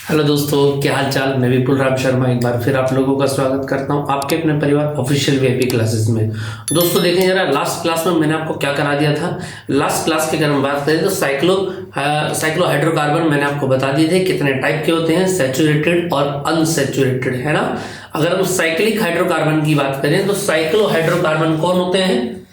Hello दोस्तों, क्या हाल चाल। मैं विपुल राम शर्मा एक बार फिर आप लोगों का स्वागत करता हूं आपके अपने परिवार ऑफिशियल वीआईपी क्लासेस में। दोस्तों देखें जरा, लास्ट क्लास में मैंने आपको क्या करा दिया था। लास्ट क्लास की अगर हम बात करें तो साइक्लोहाइड्रोकार्बन मैंने आपको बता दिए थे कितने टाइप के होते हैं, सैचुरेटेड और अनसैचुरेटेड, है ना। अगर हम साइक्लिक हाइड्रोकार्बन की बात करें तो साइक्लोहाइड्रोकार्बन कौन होते हैं,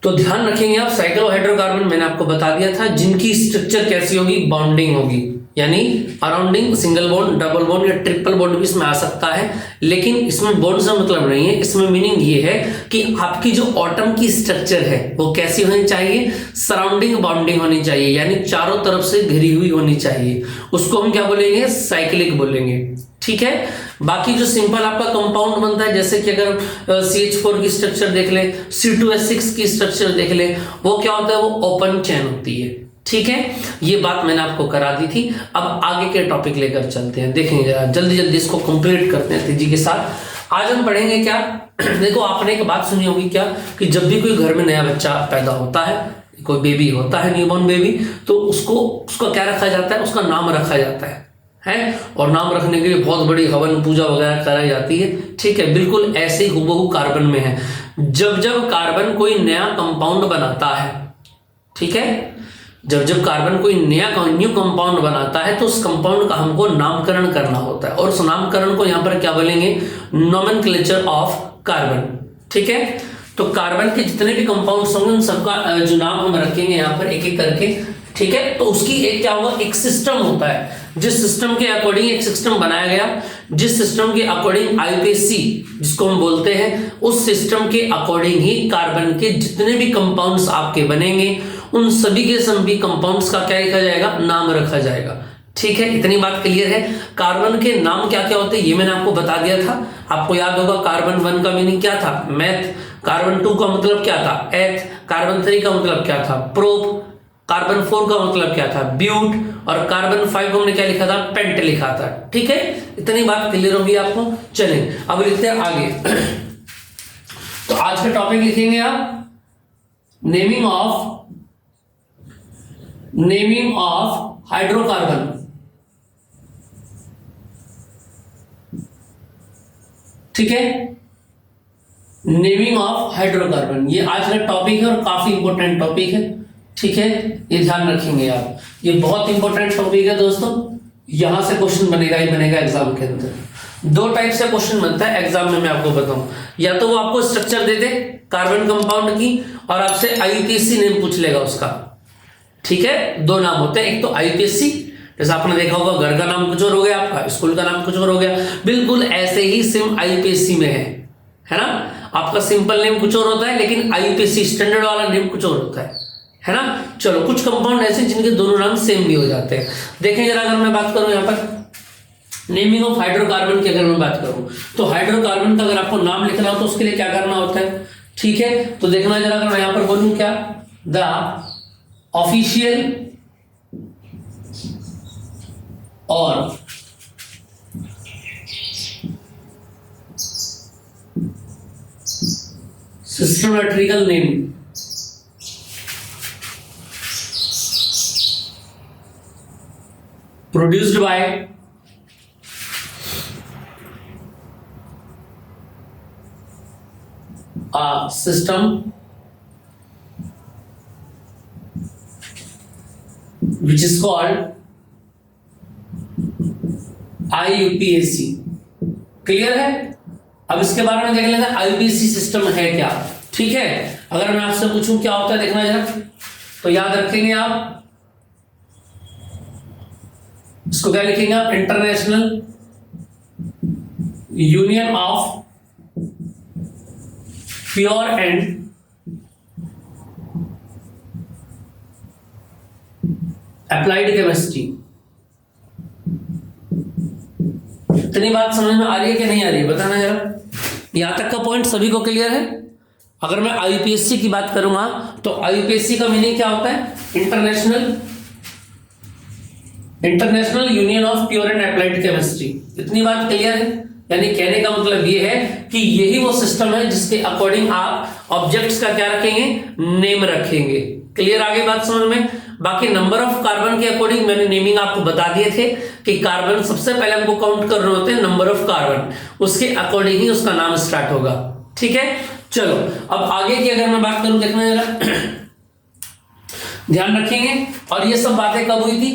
तो ध्यान रखेंगे आप। साइक्लोहाइड्रोकार्बन मैंने आपको बता दिया था जिनकी स्ट्रक्चर कैसी होगी, बॉन्डिंग होगी, यानी अराउंडिंग सिंगल बॉन्ड, डबल बॉन्ड या ट्रिपल बॉन्ड भी इसमें आ सकता है। लेकिन इसमें बॉन्ड से मतलब नहीं है, इसमें मीनिंग ये है कि आपकी जो एटम की स्ट्रक्चर है वो कैसी होनी चाहिए, सराउंडिंग बॉन्डिंग होनी चाहिए, यानी चारों तरफ से घिरी हुई होनी चाहिए। उसको हम क्या बोलेंगे, साइक्लिक बोलेंगे, ठीक है। बाकी जो सिंपल आपका कंपाउंड बनता है, जैसे कि अगर CH4 की स्ट्रक्चर देख ले, C2H6 की स्ट्रक्चर देख ले, वो क्या होता है, वो ओपन चेन होती है, ठीक है। ये बात मैंने आपको करा दी थी। अब आगे के टॉपिक लेकर चलते हैं, देखेंगे जरा जल्दी जल्दी इसको कंप्लीट करते हैं तेजी के साथ। आज हम पढ़ेंगे क्या देखो, आपने एक बात सुनी होगी क्या कि जब भी कोई घर में नया बच्चा पैदा होता है, कोई बेबी होता है, न्यूबॉर्न बेबी, तो उसका क्या रखा जाता है, उसका नाम रखा जाता है। और नाम रखने के लिए बहुत बड़ी हवन पूजा वगैरह कराई जाती है, ठीक है। बिल्कुल ऐसे ही हुबहू कार्बन में है। जब जब कार्बन कोई नया कंपाउंड बनाता है, ठीक है, जब कार्बन कोई न्यू कंपाउंड बनाता है तो उस कंपाउंड का हमको नामकरण करना होता है, और उस नामकरण को यहां पर क्या बोलेंगे, नोमेनक्लेचर ऑफ कार्बन, ठीक है। तो कार्बन के जितने भी कंपाउंड्स होंगे उन सबका जो नाम हम रखेंगे यहां पर एक एक करके, ठीक है। तो उसकी एक क्या होगा, एक सिस्टम होता है, जिस सिस्टम के अकॉर्डिंग एक सिस्टम बनाया गया, जिस सिस्टम के अकॉर्डिंग आईपीसी जिसको हम बोलते हैं, उस सिस्टम के अकॉर्डिंग ही कार्बन के जितने भी कंपाउंड्स आपके बनेंगे उन सभी के सभी कंपाउंड्स का क्या लिखा जाएगा, नाम रखा जाएगा, ठीक है। इतनी बात क्लियर है। कार्बन के नाम क्या क्या होते हैं ये मैंने आपको बता दिया था। आपको याद होगा कार्बन 1 का मीनिंग क्या था, मेथ। कार्बन 2 का मतलब क्या था, एथ। कार्बन 3 का मतलब क्या था, प्रोप। कार्बन 4 का मतलब क्या था, ब्यूट। और कार्बन 5 को हमने क्या लिखा था, पेंट लिखा था, ठीक है। इतनी बात क्लियर होगी आपको। चलें अब लिखते हैं आगे। तो आज का टॉपिक लिखेंगे आप, नेमिंग ऑफ हाइड्रोकार्बन, ठीक है। नेमिंग ऑफ हाइड्रोकार्बन ये आज का टॉपिक है और काफी इंपॉर्टेंट टॉपिक है, ठीक है। ये ध्यान रखेंगे आप, ये बहुत इंपॉर्टेंट टॉपिक है दोस्तों। यहां से क्वेश्चन बनेगा ही बनेगा एग्जाम के अंदर। दो टाइप से क्वेश्चन बनता है एग्जाम में, मैं आपको बताऊं। या तो वो आपको स्ट्रक्चर दे दे कार्बन कंपाउंड की और आपसे आईपीएसी नेम पूछ लेगा उसका, ठीक है। दो नाम होते हैं, एक तो आईपीएसी, जैसे आपने देखा होगा घर का नाम कुछ और हो गया, आपका स्कूल का नाम कुछ और हो गया, बिल्कुल ऐसे ही सेम आईपीएसी में है ना। आपका सिंपल नेम कुछ और होता है, लेकिन आईपीएसी स्टैंडर्ड वाला नेम कुछ और होता है ना। चलो कुछ कंपाउंड ऐसे जिनके दोनों नाम सेम भी हो जाते हैं। देखें जरा, अगर मैं बात करूं यहां पर नेमिंग ऑफ हाइड्रोकार्बन की, अगर मैं बात करूं तो हाइड्रोकार्बन का अगर आपको नाम लिखना हो तो उसके लिए क्या करना होता है, ठीक है। तो देखना जरा, अगर मैं यहां पर बोलूं क्या, द ऑफिशियल और systematical name produced by a system which is called IUPAC। Clear है। अब इसके बारे में देख लेते हैं IUPAC सिस्टम है क्या, ठीक है। अगर मैं आपसे पूछूं क्या होता है, देखना जरा, तो याद रखेंगे आप, इसको क्या लिखेंगे आप, international union of pure and applied chemistry. इतनी बात समझ में आ रही है कि नहीं आ रही है, बताना जरा। यहां तक का पॉइंट सभी को क्लियर है। अगर मैं आईयूपीएसी की बात करूंगा तो आईयूपीएसी का मीनिंग क्या होता है, international union of pure and applied chemistry. इतनी बात क्लियर है। यानी कहने का मतलब ये है कि यही वो सिस्टम है जिसके अकॉर्डिंग आप ऑब्जेक्ट्स का क्या रखेंगे, नेम रखेंगे। क्लियर, आगे बात समझ में। बाकी नंबर ऑफ कार्बन के अकॉर्डिंग मैंने नेमिंग आपको बता दिए थे कि कार्बन सबसे पहले हमको काउंट करने होते हैं नंबर ऑफ कार्बन, उसके अकॉर्डिंग ही उसका नाम स्टार्ट होगा। ठीक है, चलो अब आगे की अगर मैं बात करूं, देखना जरा ध्यान रखेंगे। और ये सब बातें कब हुई थी?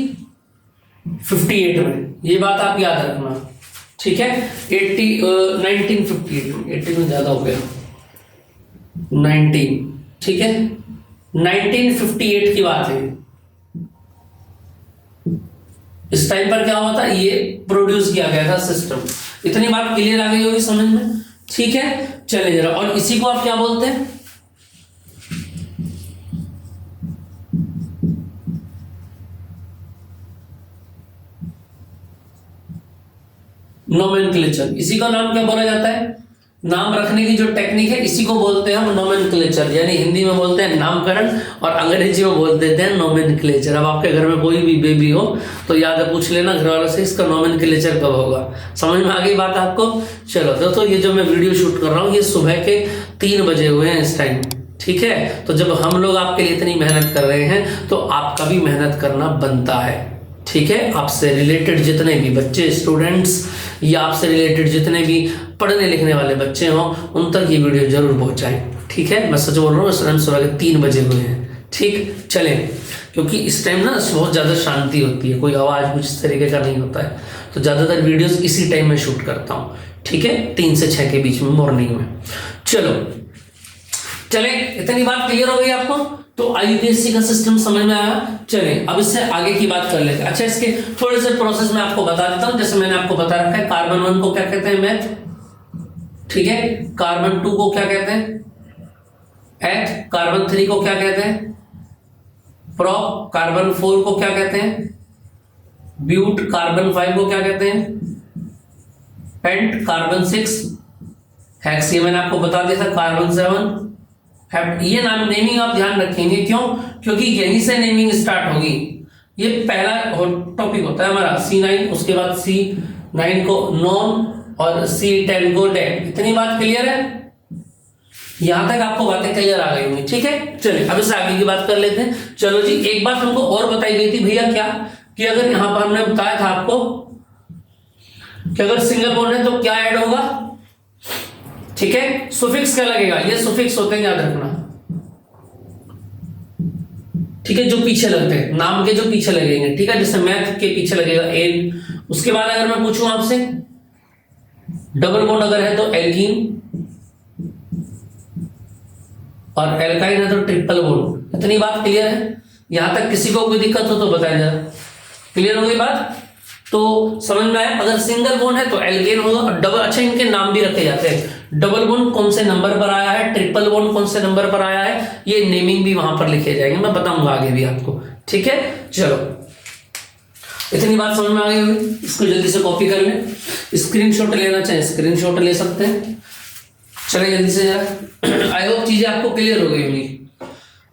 58 में, ये बात आप याद रखना। ठीक है, 1958 में, 80 में ज्यादा हो गया, 19, ठीक है 1958 की बात है। इस टाइम पर क्या हुआ था, ये प्रोड्यूस किया गया था सिस्टम। इतनी बात क्लियर आ गई होगी समझ में? ठीक है, चले जरा, और इसी को आप क्या बोलते हैं? नोमेनक्लेचर। इसी का नाम क्या बोला जाता है? नाम रखने की जो टेक्निक है इसी को बोलते हैं हम नोमेनक्लेचर, यानी हिंदी में बोलते हैं नामकरण और अंग्रेजी में बोल देते हैं नोमेनक्लेचर। अब आपके घर में कोई भी बेबी हो तो याद पूछ लेना घर वालों से, इसका नोमेनक्लेचर कब होगा। समझ में आ गई बात आपको? चलो दोस्तों, ये जो मैं वीडियो शूट कर रहा हूँ ये सुबह के 3 बजे हुए हैं इस टाइम। ठीक है, तो जब हम लोग आपके लिए इतनी मेहनत कर रहे हैं तो आपका भी मेहनत करना बनता है। ठीक है, आपसे रिलेटेड जितने भी बच्चे, स्टूडेंट्स, या आपसे रिलेटेड जितने भी पढ़ने लिखने वाले बच्चे हों उन तक ये वीडियो जरूर पहुंचाएं। ठीक है, मैं सच बोल रहा हूँ, इस टाइम सुबह के 3 बजे हुए हैं। ठीक, चले, क्योंकि इस टाइम ना बहुत ज़्यादा शांति होती है, कोई आवाज़ कुछ इस तरीके का नहीं होता है, तो ज़्यादातर वीडियोस इसी टाइम में शूट करता हूँ। ठीक है, 3 से 6 के बीच में मॉर्निंग में। चलो चले, इतनी बात क्लियर हो गई आपको? तो आईयूपीएससी का सिस्टम समझ में आया। चले अब इससे आगे की बात कर लेते हैं। अच्छा, इसके थोड़े से प्रोसेस में आपको बता देता हूं। जैसे मैंने आपको बता रखा है, कार्बन 1 को क्या कहते हैं? मैथ। ठीक है, कार्बन 2 को क्या कहते हैं? एथ। कार्बन 3 को क्या कहते हैं? प्रोप। कार्बन 4 को क्या कहते हैं? ब्यूट। कार्बन 5 को क्या कहते हैं? पेंट। कार्बन 6 हेक्स, ये मैंने आपको बता दिया था। कार्बन 7 ये नाम नेमिंग आप ध्यान रखेंगे, क्यों? क्योंकि यहीं से नेमिंग स्टार्ट होगी। ये पहला टॉपिक होता है हमारा C9, उसके बाद C9 को नॉन और C10 को डेट। इतनी बात क्लियर है? यहां तक आपको बातें क्लियर आ गई होंगी। ठीक है, चलिए अब इससे आगे की बात कर लेते हैं। चलो जी, एक बात हमको और बताई गई थी भैया, क्या कि अगर यहां पर हमने बताया था आपको कि अगर सिंगल बॉन्ड है तो क्या ऐड होगा? ठीक है, सुफिक्स क्या लगेगा? ये सुफिक्स होते हैं, याद रखना। ठीक है, जो पीछे लगते हैं, नाम के जो पीछे लगेंगे। ठीक है, जैसे मैथ के पीछे लगेगा एन। उसके बाद अगर मैं पूछूं आपसे, डबल बॉन्ड अगर है तो एल्कीन, और एल्काइन है तो ट्रिपल बॉन्ड। इतनी बात क्लियर है? यहां तक किसी को कोई दिक्कत हो तो बताया जरा। क्लियर हो गई बात? तो समझ में आया? अगर सिंगल बॉन्ड है तो एल्केन होगा और डबल। अच्छा, इनके नाम भी रखे जाते हैं। डबल बॉन्ड कौन से नंबर पर आया है, ट्रिपल बॉन्ड कौन से नंबर पर आया है, ये नेमिंग भी वहां पर लिखे जाएंगे, मैं बताऊंगा आगे भी आपको। ठीक है, चलो इतनी बात समझ में आ गई होगी। इसको जल्दी से कॉपी कर लें, स्क्रीनशॉट लेना चाहे स्क्रीनशॉट ले सकते हैं। चले जल्दी से जरा, आई होप चीजें आपको क्लियर हो गई होंगी,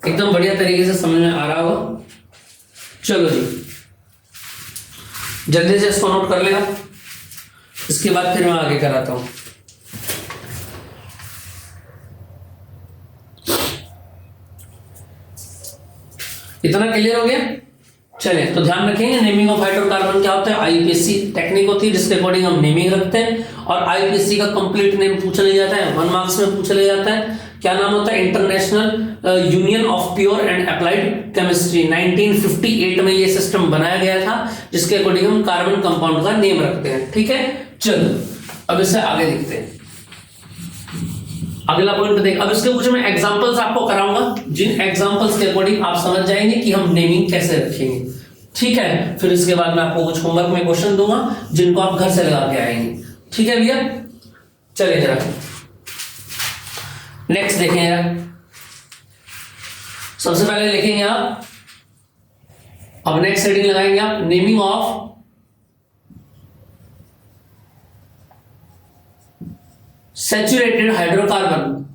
एकदम बढ़िया तरीके से समझ में आ रहा होगा। चलो जी, जल्दी से इसको नोट कर लेना, इसके बाद फिर मैं आगे कराता हूं। इतना क्लियर हो गया? चले, तो ध्यान रखेंगे नेमिंग ऑफ हाइड्रोकार्बन क्या होता है? आईयूपीएससी टेक्निक होती है जिसके अकॉर्डिंग हम नेमिंग रखते हैं, और आईयूपीएससी का कंप्लीट नेम पूछ लिया जाता है, 1 मार्क्स में पूछ लिया जाता है। क्या नाम होता है? International union of pure and applied chemistry. 1958 में ये सिस्टम बनाया गया था, जिसके अकॉर्डिंग हम कार्बन कंपाउंड का नेम रखते हैं। ठीक है, चलो अब इससे आगे देखते हैं। अगला पॉइंट देख, अब इसके कुछ मैं एग्जांपल्स आपको कराऊंगा, जिन एग्जांपल्स के अकॉर्डिंग आप समझ जाएंगे कि हम नेमिंग कैसे रखेंगे। ठीक है, फिर इसके बाद मैं आपको कुछ होमवर्क में क्वेश्चन दूंगा जिनको आप घर से लगा के आएंगे। ठीक है भैया, चलिए जरा नेक्स्ट देखें यार। सबसे पहले लिखेंगे आप, अब नेक्स्ट हेडिंग लगाएंगे आप, naming of saturated hydrocarbon.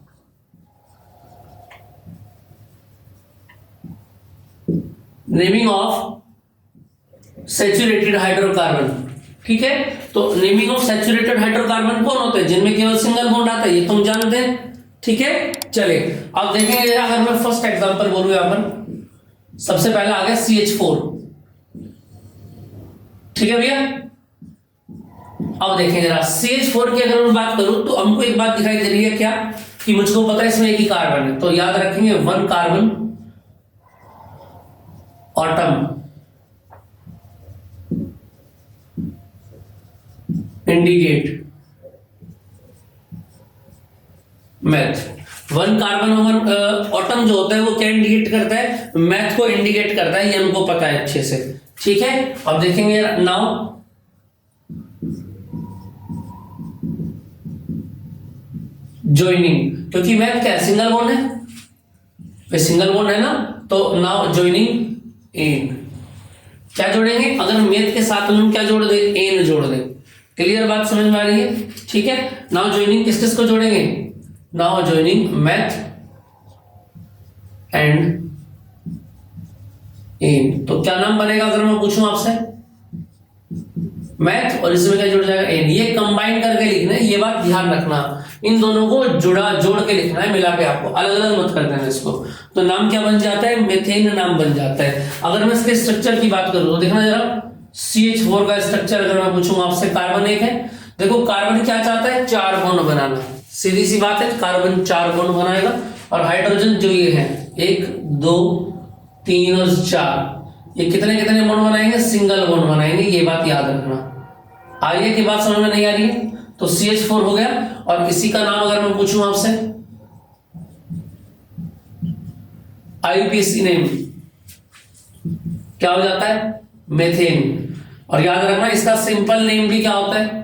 Naming of saturated hydrocarbon. ठीक है, तो नेमिंग ऑफ सैचुरेटेड हाइड्रोकार्बन कौन होते हैं? जिनमें केवल सिंगल बॉन्ड आता है, ये तुम जानते हैं। ठीक है, चलिए अब देखेंगे, अगर मैं फर्स्ट एग्जांपल बोलूं यहां पर सबसे पहला आ गया CH4। ठीक है भैया। अब देखें जरा CH4 की अगर मैं बात करूं तो हमको एक बात दिखाई दे रही है क्या, कि मुझको पता है इसमें एक ही कार्बन है, तो याद रखेंगे 1 carbon autumn indicate math. 1 carbon autumn जो होता है वो क्या इंडिकेट करता है, मैथ को इंडिकेट करता है, ये हमको पता है अच्छे से। ठीक है। अब देखेंगे नाउ ज्वाइनिंग, क्योंकि मैथ क्या है, सिंगल बॉन्ड है, सिंगल बॉन्ड है ना, तो नाउ ज्वाइनिंग एन। क्या जोड़ेंगे, अगर मैथ के साथ हम क्या जोड़ दे, एन जोड़ दे। क्लियर बात समझ में आ रही है। ठीक है। नाउ ज्वाइनिंग किस किस को जोड़ेंगे, now joining meth and ane. तो क्या नाम बनेगा अगर मैं पूछूं आपसे, मैथ और इसमें क्या जुड़ जाएगा, एन। ये कंबाइन करके लिखना है, ये बात ध्यान रखना, इन दोनों को जोड़ के लिखना है, मिला के, आपको अलग अलग मत कर देना इसको। तो नाम क्या बन जाता है, मेथेन नाम बन जाता है। अगर मैं इसके स्ट्रक्चर की बात करूं तो देखना जरा, CH4 का स्ट्रक्चर अगर मैं पूछूं आपसे, कार्बन एक है, देखो कार्बन क्या चाहता है, 4 बॉन्ड बनाना, सीधी सी बात है, कार्बन 4 बॉन्ड बनाएगा। और हाइड्रोजन जो ये है 1 2 3 और 4, ये कितने कितने बॉन्ड बनाएंगे, सिंगल बॉन्ड बनाएंगे, ये बात याद रखना। आ रही है कि बात समझ में नहीं आ रही है, तो CH4 हो गया। और इसी का नाम अगर मैं पूछूं आपसे, IUPAC नेम क्या हो जाता है, मेथेन। और याद रखना इसका सिंपल नेम भी क्या होता है,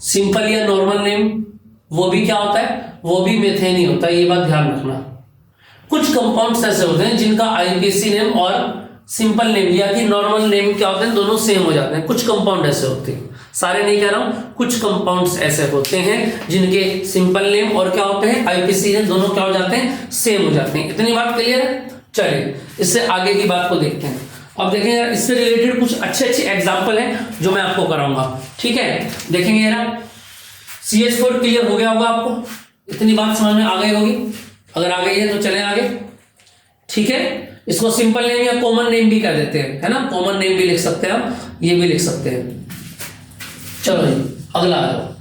सिंपल या नॉर्मल नेम, वो भी क्या होता है, वो भी मेथेन ही होता है, ये बात ध्यान रखना। कुछ कंपाउंड्स ऐसे होते हैं जिनका IUPAC नेम और सिंपल नेम या कि नॉर्मल नेम क्या होते हैं, दोनों सेम हो जाते हैं। कुछ कंपाउंड ऐसे होते हैं, सारे नहीं कह रहा हूं, कुछ कंपाउंड्स ऐसे होते हैं जिनके सिंपल नेम और क्या होते हैं, IUPAC नेम, दोनों क्या हो जाते हैं, सेम हो जाते हैं। इतनी बात क्लियर है। चलिए इससे आगे की बात को देखते हैं। अब देखेंगे यार, इससे रिलेटेड कुछ अच्छे अच्छे एग्जाम्पल हैं जो मैं आपको कराऊंगा। ठीक है, देखेंगे यार, CH4 क्लियर हो गया होगा आपको, इतनी बात समझ में आ गई होगी। अगर आ गई है तो चले आगे। ठीक है, इसको सिंपल नेम या कॉमन नेम भी कह देते हैं, है ना, कॉमन नेम भी लिख सकते हैं हम, ये भी लिख सकते हैं। चलो जी अगला आ जाओ।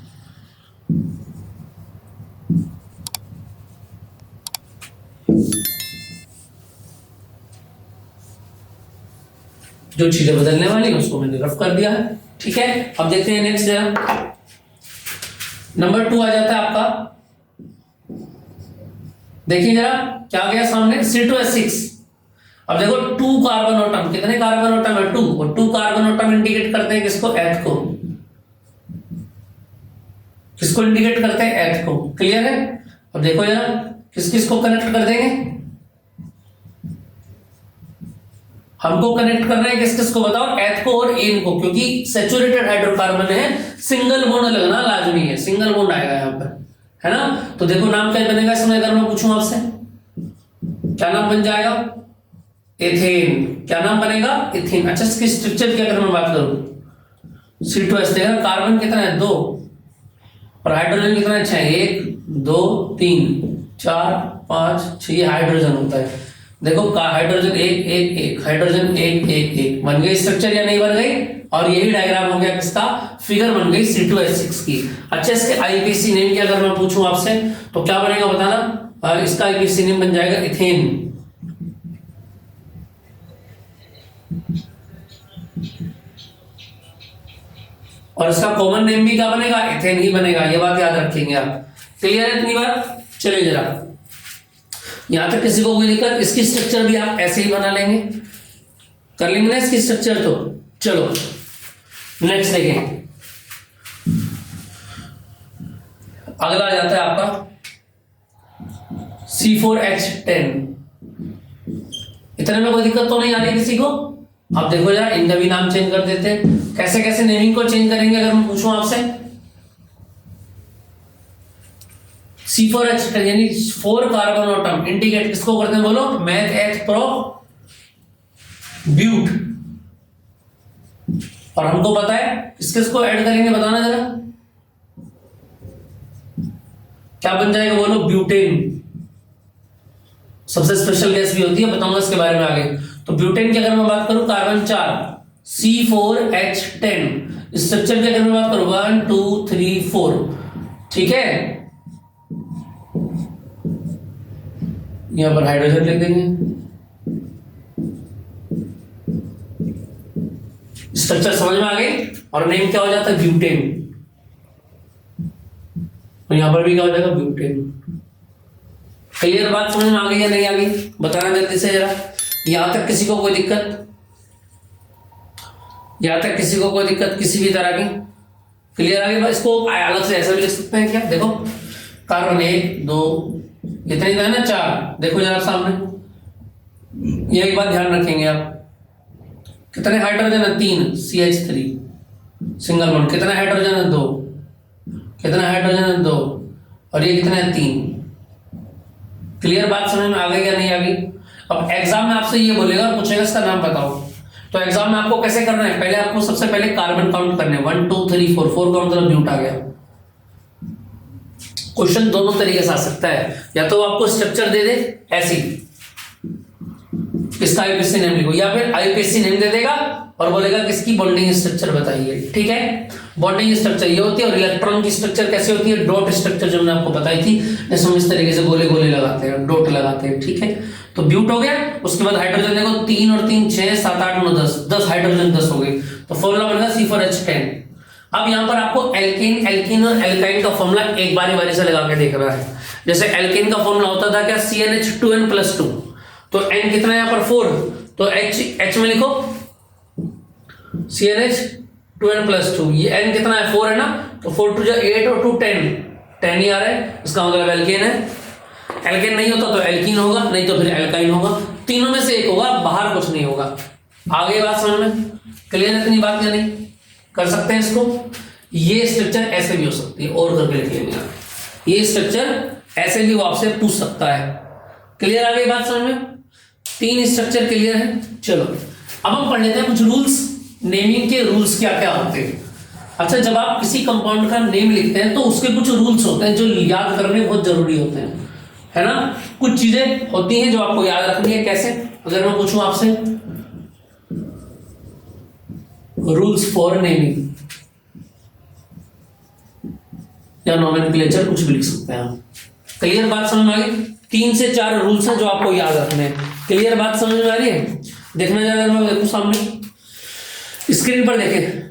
जो चीजें बदलने वाली है उसको मैंने रफ कर दिया है। ठीक है, अब देखते हैं नेक्स्ट जरा, नंबर 2 आ जाता है आपका। देखिए जरा क्या आ गया सामने, C2H6। अब देखो 2 कार्बन एटम, कितने कार्बन एटम है, 2, और 2 कार्बन एटम इंडिकेट करते हैं किसको, एथ को। किसको इंडिकेट करते हैं, एथ को। क्लियर है। अब देखो जरा किस किस को कनेक्ट कर देंगे, हमको कनेक्ट करना है किस किस को बताओ, एथ को और एन को, क्योंकि सैचुरेटेड हाइड्रोकार्बन है, सिंगल बॉन्ड लगना लाजमी है, सिंगल बॉन्ड आएगा यहाँ पर, है ना। तो देखो नाम क्या बनेगा इसमें, अगर मैं पूछूं आपसे क्या नाम बन जाएगा, एथेन। क्या नाम बनेगा, एथेन। अच्छा इसकी स्ट्रक्चर की अगर मैं बात करूं, C2H देखा, कार्बन कितना है 2 और हाइड्रोजन कितना है 6, 1 2 3 4 5 6, ये हाइड्रोजन होता है। देखो हाइड्रोजन 1 1 1, हाइड्रोजन 1 1 1, बन गई स्ट्रक्चर या नहीं बन गई। और यही डायग्राम हो गया किसका, फिगर बन गई C2H6 की। अच्छा इसके IUPAC नेम की अगर मैं पूछूं आपसे तो क्या बनेगा बताना, और इसका IUPAC नेम बन जाएगा इथेन। और इसका कॉमन नेम भी क्या बनेगा, इथेन ही बनेगा, ये बात याद रखेंगे आप। क्लियर है इतनी बात। चलिए जरा यहां तक किसी को कोई दिक्कत, इसकी स्ट्रक्चर भी आप ऐसे ही बना लेंगे, कर लेंगे ना इसकी स्ट्रक्चर। तो चलो नेक्स्ट देखें, अगला आ जाता है आपका C4H10। इतने में कोई दिक्कत तो नहीं आ रही किसी को। अब देखो यार इनका भी नाम चेंज कर देते हैं, कैसे कैसे नेमिंग को चेंज करेंगे अगर मैं पूछूं आपसे। C4H10 यानी 4 कार्बन एटम इंडिकेट किसको करते हैं बोलो, मैथ एथ प्रो ब्यूट। और हमको पता है किस किस को ऐड करेंगे बताना जरा, क्या बन जाएगा बोलो, ब्यूटेन। सबसे स्पेशल गैस भी होती है, बताऊंगा इसके बारे में आगे। तो ब्यूटेन की अगर मैं बात करूं, कार्बन 4 C4H10, स्ट्रक्चर की अगर मैं बात करूं 1 2 3 4, ठीक है। यहां पर हाइड्रोजन लिख देंगे, स्ट्रक्चर समझ में आ गई, और नेम क्या हो जाता है ब्यूटेन, और यहां पर भी क्या हो जाएगा ब्यूटेन। क्लियर बात समझ में आ गई या नहीं आ गई, बताना जल्दी से जरा। यहां तक किसी को कोई दिक्कत, यहां तक किसी को कोई दिक्कत किसी भी तरह की, क्लियर आ गई। इसको अलग से ऐसा भी लिख सकते हैं क्या, देखो कार्बन 1 2 इतने है ना 4, देखो जरा सामने, ये एक बात ध्यान रखेंगे आप, कितने हाइड्रोजन है 3 CH3 सिंगल बॉन्ड, कितने हाइड्रोजन है 2, कितने हाइड्रोजन है 2, और ये कितने हैं 3। क्लियर बात समझ में आ गई या नहीं आ गई। अब एग्जाम में आपसे ये बोलेगा, पूछेगा इसका नाम बताओ, तो एग्जाम में आपको कैसे करना है, पहले आपको सबसे पहले कार्बन काउंट करने 1 2 3 4, 4 का मतलब ब्यूट आ गया। क्वेश्चन दोनों तरीके से आ सकता है, या तो आपको स्ट्रक्चर दे दे ऐसी, इसका आईपीसी नेम लिखो, या फिर आईपीसी नेम दे देगा और बोलेगा किसकी बॉन्डिंग स्ट्रक्चर बताइए, ठीक है। बॉन्डिंग स्ट्रक्चर ये होती है, और इलेक्ट्रॉन की स्ट्रक्चर कैसे होती है, डॉट स्ट्रक्चर जो मैंने आपको बताई थी, जैसे हम इस तरीके से गोले गोले लगाते हैं, डॉट लगाते हैं, ठीक है। तो ब्यूट हो गया, उसके बाद हाइड्रोजन देखो 3 और 3 6 7 8 9 10 हाइड्रोजन 10 हो गए, तो फॉर्मूला बनेगा C4H10। अब यहां पर आपको एल्केन, एल्कीन और एल्काइन का फॉर्मूला एक बारी बारी से लगा के देखना है। जैसे एल्केन का फॉर्मूला होता था क्या, CnH2n+2, तो n कितना है यहाँ पर 4, तो H में लिखो CnH2n+2, ये n कितना है 4 है ना, तो 4 2 8 और 2 10 ही आ रहा है, इसका मतलब एल्केन है। एल्केन नहीं होता तो एल्कीन होगा, नहीं तो फिर एल्काइन होगा, तीनों में से एक होगा, बाहर कुछ नहीं होगा। आगे बात समझ में क्लियर है, इतनी बात या नहीं, कर सकते हैं इसको। ये स्ट्रक्चर ऐसे भी हो सकती है, और करके लिख लेंगे, ये स्ट्रक्चर ऐसे भी वो आपसे पूछ सकता है। क्लियर आ गई बात समझ में, 3 स्ट्रक्चर क्लियर है। चलो अब हम पढ़ लेते हैं कुछ रूल्स, नेमिंग के रूल्स क्या क्या होते हैं। अच्छा, जब आप किसी कंपाउंड का नेम लिखते हैं तो उसके कुछ रूल्स होते हैं जो याद करने बहुत जरूरी होते हैं, है ना। कुछ चीजें होती हैं जो आपको याद रखनी है, कैसे, अगर मैं पूछूं आपसे रूल्स फॉर नेमिंग या नोमेनक्लेचर, कुछ भी लिख सकते हैं आप। क्लियर बात समझ में आ गई, 3 से 4 रूल्स हैं जो आपको याद रखने हैं। क्लियर बात समझ में आ रही है, देखना जरा, मैं देखूं सामने स्क्रीन पर देखें,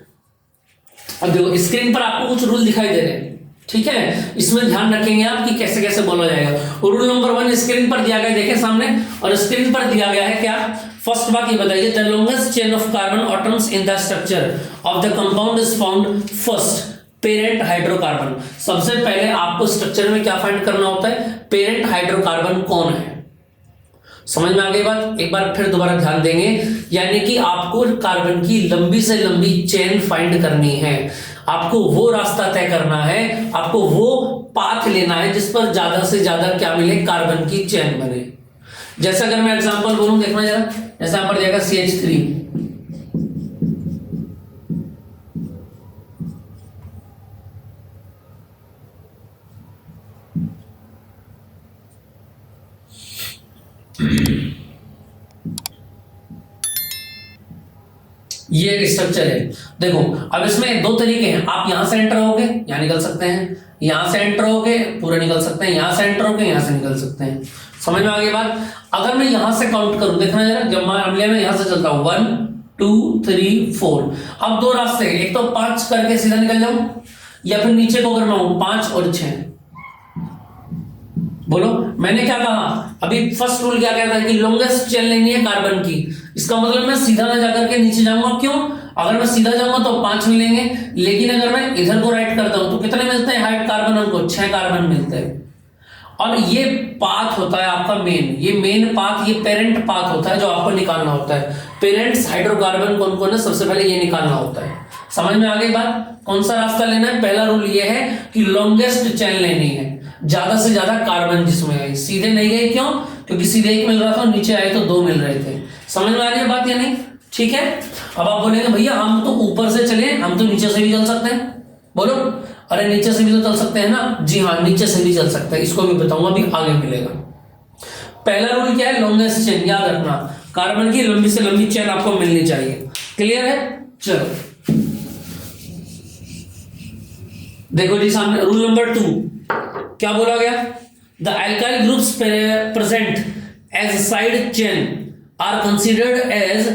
अब देखो स्क्रीन पर आपको कुछ रूल दिखाई दे रहे हैं, ठीक है। इसमें ध्यान रखेंगे आप कि कैसे कैसे बोला जाएगा। रूल नंबर 1 स्क्रीन पर दिया गया, देखें सामने, और स्क्रीन पर दिया गया है क्या, फर्स्ट बात ये बताइए, the longest chain of carbon atoms in the structure of the compound is found first parent hydrocarbon. सबसे पहले आपको स्ट्रक्चर में क्या फाइंड करना होता है, पेरेंट हाइड्रोकार्बन कौन है। समझ में आ गई बात, एक बार फिर दोबारा ध्यान देंगे, यानी कि आपको कार्बन की लंबी से लंबी चेन फाइंड करनी है, आपको वो रास्ता तय करना है, आपको वो पाथ लेना है जिस पर ज्यादा से ज्यादा क्या मिले, कार्बन की चेन बने। जैसे अगर मैं एग्जांपल बोलूं, देखना जरा, जैसे यहां पर जाएगा CH3, ये एक स्ट्रक्चर है। देखो अब इसमें 2 तरीके हैं, आप यहां से एंटर होगे यहां निकल सकते हैं, यहां से एंटर होगे पूरा निकल सकते हैं, यहां से एंटर होगे यहां से निकल सकते हैं। समझ में आ गई बात। अगर मैं यहां से काउंट करूं, देखना जरा, जब मैं यहां से चलता हूं 1 2 3 4, अब 2 रास्ते, एक तो 5 करके सीधा निकल जाऊं, या फिर नीचे को अगर मैं 5 और 6, बोलो मैंने क्या कहा अभी, फर्स्ट रूल क्या कहता है कि लॉन्गेस्ट चेन लेनी है कार्बन की, इसका मतलब मैं सीधा ना जाकर के नीचे जाऊंगा, क्यों, अगर मैं सीधा जाऊंगा तो 5 मिलेंगे, लेकिन अगर मैं इधर को राइट करता हूं तो कितने मिलते हैं हाइट कार्बन, हमको 6 कार्बन मिलते हैं। और ये पाथ होता है आपका मेन, ये मेन पाथ, ये पेरेंट पाथ होता है जो आपको निकालना होता है। पेरेंट्स हाइड्रोकार्बन कौन कौन है, सबसे पहले ये निकालना होता है। समझ में आ गई बात, कौन सा रास्ता लेना है। पहला रूल ये है कि लॉन्गेस्ट चेन लेनी है, ज्यादा से ज्यादा कार्बन जिसमें है, सीधे नहीं गए, क्यों, क्योंकि सीधे 1 मिल रहा था, नीचे आए तो 2 मिल रहे थे। समझ में आ रही है बात या नहीं, ठीक है। अब आप बोलेंगे भैया हम तो ऊपर से चले, हम तो नीचे से भी चल सकते हैं, बोलो, अरे नीचे से भी तो चल सकते हैं ना, जी हाँ नीचे से भी चल सकते हैं, इसको भी बताऊंगा, अभी आगे मिलेगा। पहला रूल क्या है, लॉन्गेस्ट चेन, याद रखना कार्बन की लंबी से लंबी चेन आपको मिलनी चाहिए। क्लियर है? चलो देखो जी सामने रूल नंबर 2 क्या बोला गया, the alkyl groups present as side chain are considered as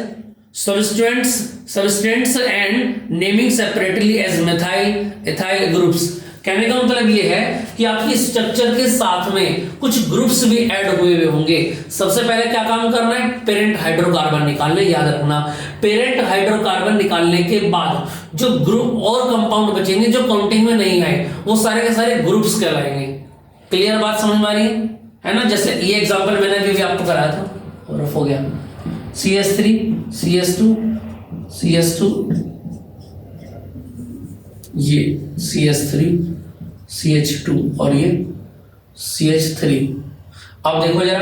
substituents and naming separately as methyl ethyl groups. कहने का मतलब ये है कि आपकी स्ट्रक्चर के साथ में कुछ ग्रुप्स भी ऐड हुए हुए होंगे। सबसे पहले क्या काम करना है, पेरेंट हाइड्रोकार्बन निकालने, याद रखना पेरेंट हाइड्रोकार्बन निकालने के बाद जो ग्रुप और कंपाउंड बचेंगे जो काउंटिंग में नहीं आए वो सारे के सारे ग्रुप्स कहलाएंगे। क्लियर बात समझ में आ रही है ना? जैसे ये एग्जांपल मैंने अभी आपको कराया था और रफ हो गया, CH3 CH2 CH2 ये CH3 CH2 और ये CH3। अब देखो जरा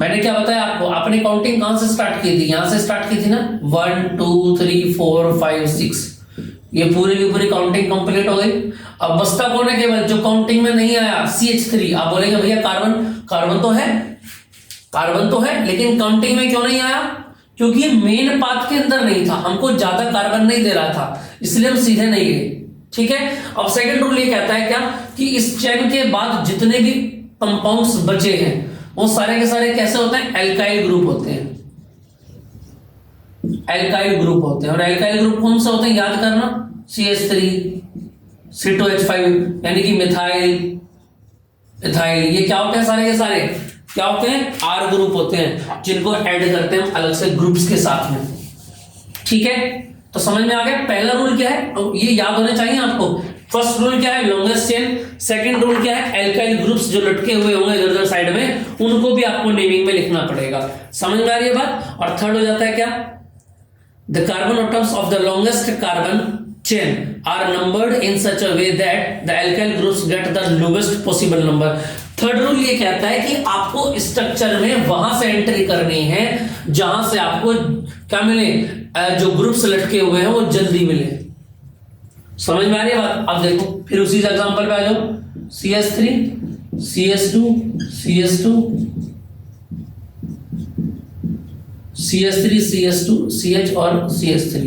मैंने क्या बताया आपको, आपने काउंटिंग कहां से स्टार्ट की थी, यहां से स्टार्ट की थी ना, 1 2 3 4 5 6, ये पूरी की पूरी काउंटिंग कंप्लीट हो गई। अब बस्ता कौन है, केवल जो काउंटिंग में नहीं आया CH3। आप बोलेंगे भैया कार्बन तो है लेकिन काउंटिंग में क्यों नहीं आया, क्योंकि मेन पाथ के अंदर नहीं था, हमको ज्यादा कार्बन नहीं दे रहा था, इसलिए हम सीधे नहीं गए। ठीक है, अब सेकंड रूल ये कहता है क्या कि इस चेन के बाद जितने भी कंपाउंड्स बचे हैं वो सारे के सारे कैसे होते हैं, एल्काइल ग्रुप होते हैं। एल्काइल ग्रुप होते हैं और एल्काइल ग्रुप कौन से होते हैं, याद करना, CH3 C2H5 यानी कि मिथाइल इथाइल, ये क्या होते हैं, सारे के सारे क्या होते हैं, R ग्रुप होते हैं, जिनको ऐड करते हैं अलग से ग्रुप्स के साथ में। ठीक है, तो समझ में आ गया पहला रूल क्या है, तो ये याद होने चाहिए आपको। फर्स्ट रूल क्या है, लॉन्गेस्ट चेन। सेकंड रूल क्या है, एल्काइल ग्रुप्स जो लटके हुए होंगे इधर उधर साइड में उनको भी आपको नेमिंग में लिखना पड़ेगा। समझ में आ रही है बात। और थर्ड हो जाता है क्या, the carbon atoms of the longest carbon chain are numbered in such a way that the alkyl groups get the lowest possible number. Third rule ये कहता है कि आपको स्ट्रक्चर में वहां से एंट्री करनी है जहां से आपको क्या मिले, जो ग्रुप्स लटके हुए हैं वो जल्दी मिले। समझ में आ रही है बात। अब देखो फिर उसी एग्जांपल पे आ जाओ, CH3 CH2 CH2 CH3 CH2 CH और CH3।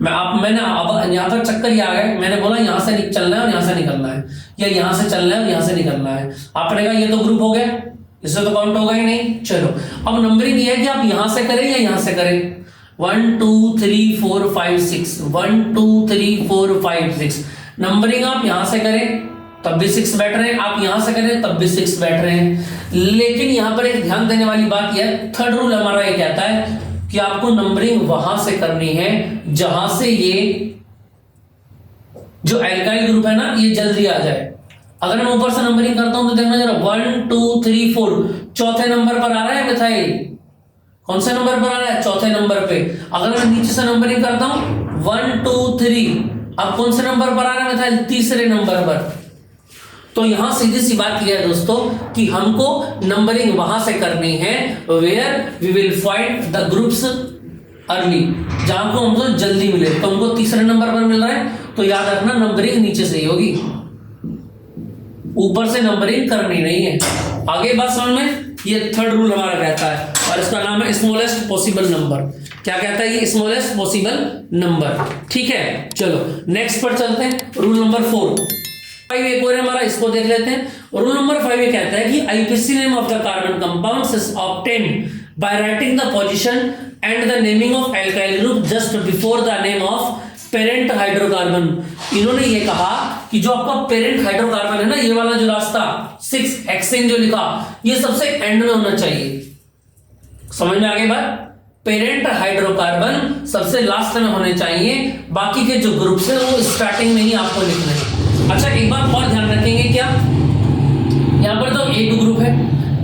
मैंने अब यहाँ पर चक्कर ये आ गया, मैंने बोला यहाँ से चलना है और यहाँ से निकलना है, या यहाँ से चलना है और यहाँ से निकलना है। आपने कहा ये तो ग्रुप हो गया, इससे तो काउंट होगा ही नहीं। चलो अब नंबरिंग ये है कि आप यहाँ से करें या यहाँ से करें, 1 2 3 4 5 6 1 2 3 4 5 6। नंबरिंग आप यहां से करें तब भी 6 बैठ रहे हैं, आप यहां से करें तब भी 6 बैठ रहे हैं। लेकिन यहां पर एक ध्यान देने वाली बात यह है, थर्ड रूल हमारा ये कहता है कि आपको नंबरिंग वहां से करनी है जहां से ये जो एल्काइल ग्रुप है ना ये जल्दी आ जाए। अगर मैं ऊपर से नंबरिंग करता हूं तो देखना जरा 1 2 3 4 चौथे नंबर पर आ रहा है मिथाइल। कौन से नंबर पर आ रहा है, चौथे नंबर पे। अगर मैं नीचे से नंबरिंग करता हूं 1 2 3, अब कौन से नंबर पर आ रहा है मिथाइल, तीसरे नंबर पर। तो यहां सीधी सी बात यह है दोस्तों कि हमको नंबरिंग वहां से करनी है where we will find the groups early, जहां को हमको जल्दी मिले। तो हमको तीसरे नंबर पर मिल रहा है तो याद रखना नंबरिंग नीचे से ही होगी, ऊपर से नंबरिंग करनी नहीं है। आगे बात समझ में, ये थर्ड रूल हमारा कहता है और इसका नाम है स्मॉलेस्ट पॉसिबल नंबर। क्या कहता है ये, स्मॉलेस्ट पॉसिबल नंबर। ठीक है, चलो नेक्स्ट पर चलते हैं। रूल नंबर 4 एक और हमारा, इसको देख लेते हैं। रूल नंबर 5 ये कहता है कि IPC name of the carbon compounds is obtained by writing the position and the naming of alkyl group just before the name of parent hydrocarbon. इन्होंने ये कहा कि जो आपका पेरेंट हाइड्रोकार्बन है ना, ये वाला जो रास्ता 6 हेक्सेन जो लिखा, ये सबसे एंड में होना चाहिए। समझ में आ गई बात, पेरेंट हाइड्रोकार्बन सबसे लास्ट में होने चाहिए, बाकी के जो ग्रुप्स है वो स्टार्टिंग में ही आपको लिखना है। अच्छा एक बात और ध्यान रखेंगे, क्या यहां पर तो एक ग्रुप है,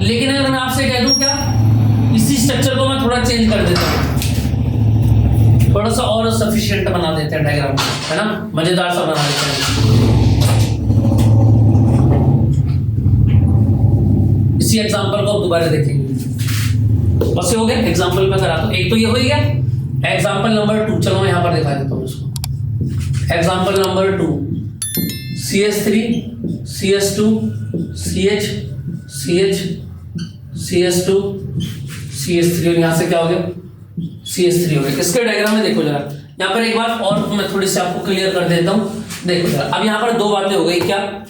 लेकिन अगर मैं आपसे कह दूं क्या, इसी स्ट्रक्चर को मैं थोड़ा चेंज कर देता हूं, थोड़ा सा और सफिशिएंट बना देते हैं डायग्राम, है ना, मजेदार सा बना देते हैं। इसी एग्जांपल को दोबारा देखेंगे। बस हो गया, एग्जांपल में करा दो। एक तो ये हो गया एग्जांपल नंबर 2। चलो मैं यहां पर दिखा देता हूं इसको। Example number 2 CH3 CH2 CH CH CH2 CH3 और यहाँ से क्या हो गया CH3 हो गया। इसके डायग्राम में देखो जरा, यहाँ पर एक बात और मैं थोड़ी सी आपको क्लियर कर देता हूँ। देखो जरा, अब यहाँ पर दो बातें हो गई। क्या?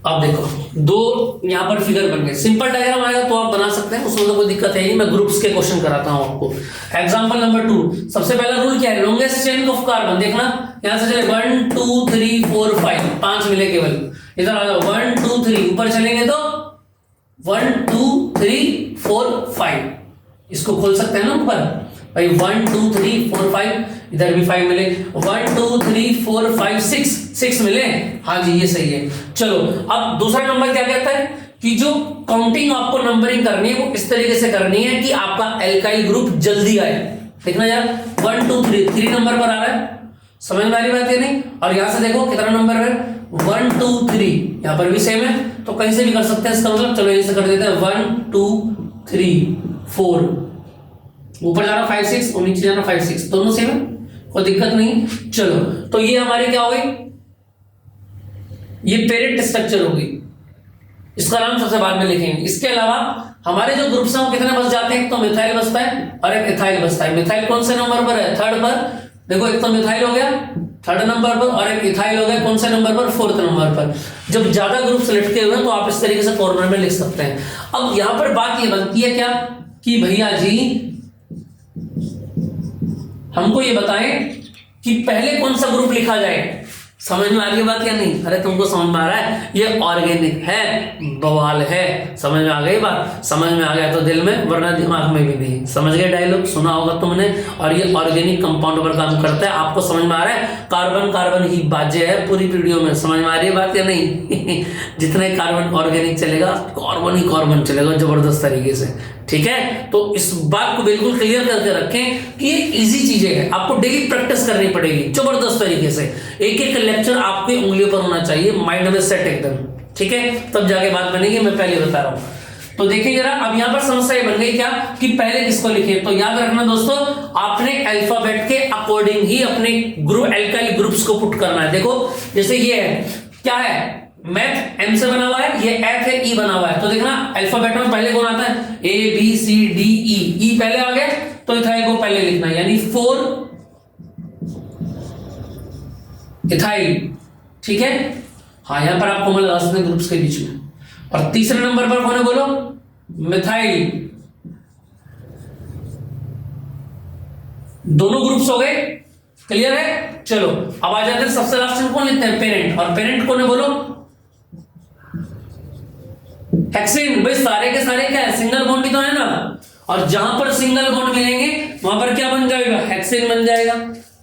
अब देखो दो यहाँ पर फिगर बन गए। सिंपल डायग्राम आएगा तो आप बना सकते हैं, उसमें तो कोई दिक्कत है नहीं। मैं ग्रुप्स के क्वेश्चन कराता हूँ आपको। एग्जांपल नंबर 2, सबसे पहला रूल क्या है? Longest chain of carbon. देखना यहाँ से चले 1 2 3 4 5, 5 मिले केवल। इधर आ जाओ 1 2 3, ऊपर चलेंगे तो 1 2 3 4 5, इसको खोल सकते हैं ना ऊपर भाई। 1 2 3 4 5, इधर भी 5 मिले। 1 2 3 4 5 6 मिले। हाँ जी ये सही है। चलो अब दूसरा नंबर क्या कहता है कि जो काउंटिंग आपको नंबरिंग करनी है वो इस तरीके से करनी है कि आपका एल्काइल ग्रुप जल्दी आए। देखना यार 1 2 3 नंबर पर आ रहा है, समझ में आ रही बात है नहीं? और यहां से देखो कितना नंबर है 1 2 3, यहां पर भी सेम है तो कहीं से भी कर सकते हैं इसका मतलब। चलो यहीं से कर देते हैं 1 2 3 4, ऊपर जाना 5 6 और नीचे जाना 5 6, दोनों सेम है, कोई दिक्कत नहीं। चलो तो ये हमारी क्या हो गई, ये पेरेंट स्ट्रक्चर होगी। इसका नाम सबसे बाद में लिखेंगे। इसके अलावा हमारे जो ग्रुप्स हैं वो कितने बच जाते हैं? तो मिथाइल बचता है और एक इथाइल बचता है। मिथाइल कौन से नंबर पर है? 3rd पर। देखो एक तो मिथाइल हो गया 3rd नंबर पर और एक इथाइल हो गया कौन से नंबर पर? 4th नंबर पर। जब ज्यादा ग्रुप्स लटके हुए हैं तो आप इस तरीके से कॉर्नर में लिख सकते हैं। अब यहां पर बात ये बनती है क्या कि भैया जी हमको ये बताएं कि पहले कौन सा ग्रुप लिखा जाए। समझ में आ रही है बात या नहीं? अरे तुमको समझ में आ रहा है? ये ऑर्गेनिक है, बवाल है। समझ में आ गई बात? समझ में आ गया तो दिल में, वरना दिमाग में भी नहीं। समझ गए? डायलॉग सुना होगा तुमने। और ये ऑर्गेनिक कंपाउंड पर काम करता है। आपको समझ में आ रहा है? कार्बन कार्बन ही बाजे है पूरी वीडियो में। समझ में आ रही है बात या नहीं? जितने कार्बन ऑर्गेनिक चलेगा कार्बन ही कार्बन चलेगा जबरदस्त तरीके से। ठीक है, तो इस बात को बिल्कुल क्लियर करके रखें कि ये इजी चीजें हैं, आपको डेली प्रैक्टिस करनी पड़ेगी जबरदस्त तरीके से। एक एक लेक्चर आपकी उंगलियों पर होना चाहिए, माइंड में सेट एकदम। ठीक है, तब जाके बात बनेगी। मैं पहले बता रहा हूं। तो देखिए जरा, अब यहां पर समस्या बन गई क्या कि पहले किसको लिखे। तो याद रखना दोस्तों, आपने अल्फाबेट के अकॉर्डिंग ही अपने ग्रुप एल्काइल ग्रुप्स को पुट करना है। देखो जैसे ये है, क्या है? मैथ एम से बना हुआ है, ये एफ है, ई बना हुआ है। तो देखना अल्फाबेट में पहले कौन आता है? A B C D E. ई पहले आ गया तो इथाइल को पहले लिखना है, यानी 4 इथाइल। ठीक है, हाँ यहां पर आप कॉमन लगा सकते हैं ग्रुप्स के बीच में। और तीसरे नंबर पर कौन है बोलो? मिथाइल। दोनों ग्रुप्स हो गए, क्लियर है? चलो अब आ जाते हैं सबसे लास्ट में कौन लिखते हैं? पेरेंट। और पेरेंट कौन है बोलो? हेक्सेन। भाई सारे के सारे क्या है? सिंगल बॉन्ड ही तो है ना। और जहां पर सिंगल बॉन्ड मिलेंगे वहां पर क्या बन जाएगा? हेक्सेन बन जाएगा।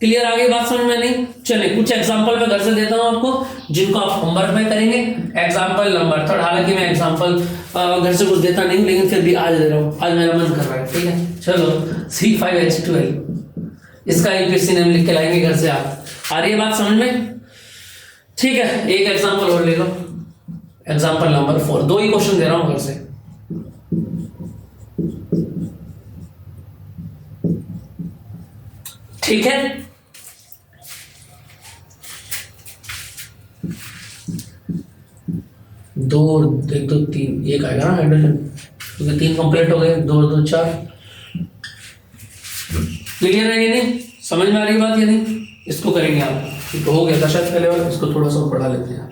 क्लियर? आगे बात समझ में नहीं? चले कुछ एग्जांपल मैं घर से देता हूं आपको, जिनको आप होमवर्क में करेंगे। एग्जांपल नंबर 3, हालांकि मैं एग्जांपल घर से कुछ देता नहीं, लेकिन फिर भी आज दे रहा हूं, आज मेरा मन कर रहा है। ठीक है, चलो C5H12, इसका यूपीएससी नेम लिख के लाएंगे घर से आप। आ रही है बात समझ में? ठीक है, एक एग्जांपल और ले लो। एग्जांपल नंबर 4, 2 ही क्वेश्चन दे रहा हूं घर से। ठीक है, दो 1 2 3, एक आएगा ना हाइड्रोजन, क्योंकि 3 कंप्लीट हो गए। 2 2 4। क्लियर है ये नहीं? समझ में आ रही बात या नहीं? इसको करेंगे आप, ठीक हो गया था शायद पहले वाला, इसको थोड़ा सा बढ़ा लेते हैं।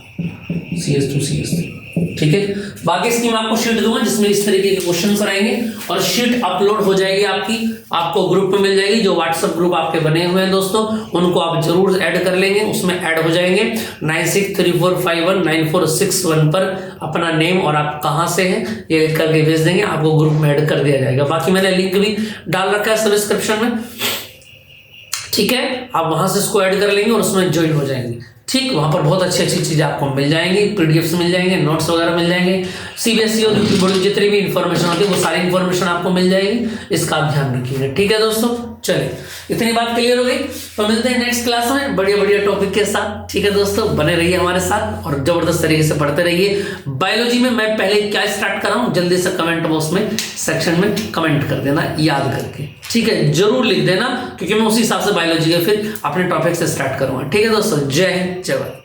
CH2 CH3। ठीक है, बाकी इसकी मैं आपको शीट दूंगा जिसमें इस तरीके के क्वेश्चंस रहेंगे और शीट अपलोड हो जाएगी आपकी, आपको ग्रुप में मिल जाएगी। जो व्हाट्सएप ग्रुप आपके बने हुए हैं दोस्तों, उनको आप जरूर ऐड कर लेंगे, उसमें ऐड हो जाएंगे। 9634519461 पर अपना नेम और आप कहां से हैं ये करके भेज देंगे, आपको ग्रुप में ऐड कर दिया जाएगा। बाकी मैंने लिंक भी डाल रखा है सब्सक्रिप्शन में। ठीक है, आप वहां से इसको ऐड कर लेंगे और उसमें ज्वाइन हो जाएंगे। ठीक, वहां पर बहुत अच्छी अच्छी चीजें आपको मिल जाएंगी, पीडीएफ्स मिल जाएंगे, नोट्स वगैरह मिल जाएंगे। सीबीएसई और बोर्ड जितनी भी इंफॉर्मेशन होती है वो सारी इंफॉर्मेशन आपको मिल जाएगी, इसका आप ध्यान रखिएगा। ठीक है दोस्तों, चलिए इतनी बात क्लियर हो गई, तो मिलते हैं नेक्स्ट क्लास में बढ़िया बढ़िया टॉपिक के साथ। ठीक है दोस्तों, बने रहिए हमारे साथ और जबरदस्त तरीके से पढ़ते रहिए। बायोलॉजी में मैं पहले क्या स्टार्ट कर रहा हूँ जल्दी से कमेंट बॉक्स में सेक्शन में कमेंट कर देना याद करके। ठीक है, जरूर लिख देना, क्योंकि मैं उसी हिसाब से बायोलॉजी के फिर अपने टॉपिक से स्टार्ट करूंगा। ठीक है दोस्तों, जय हिंद, जय भारत।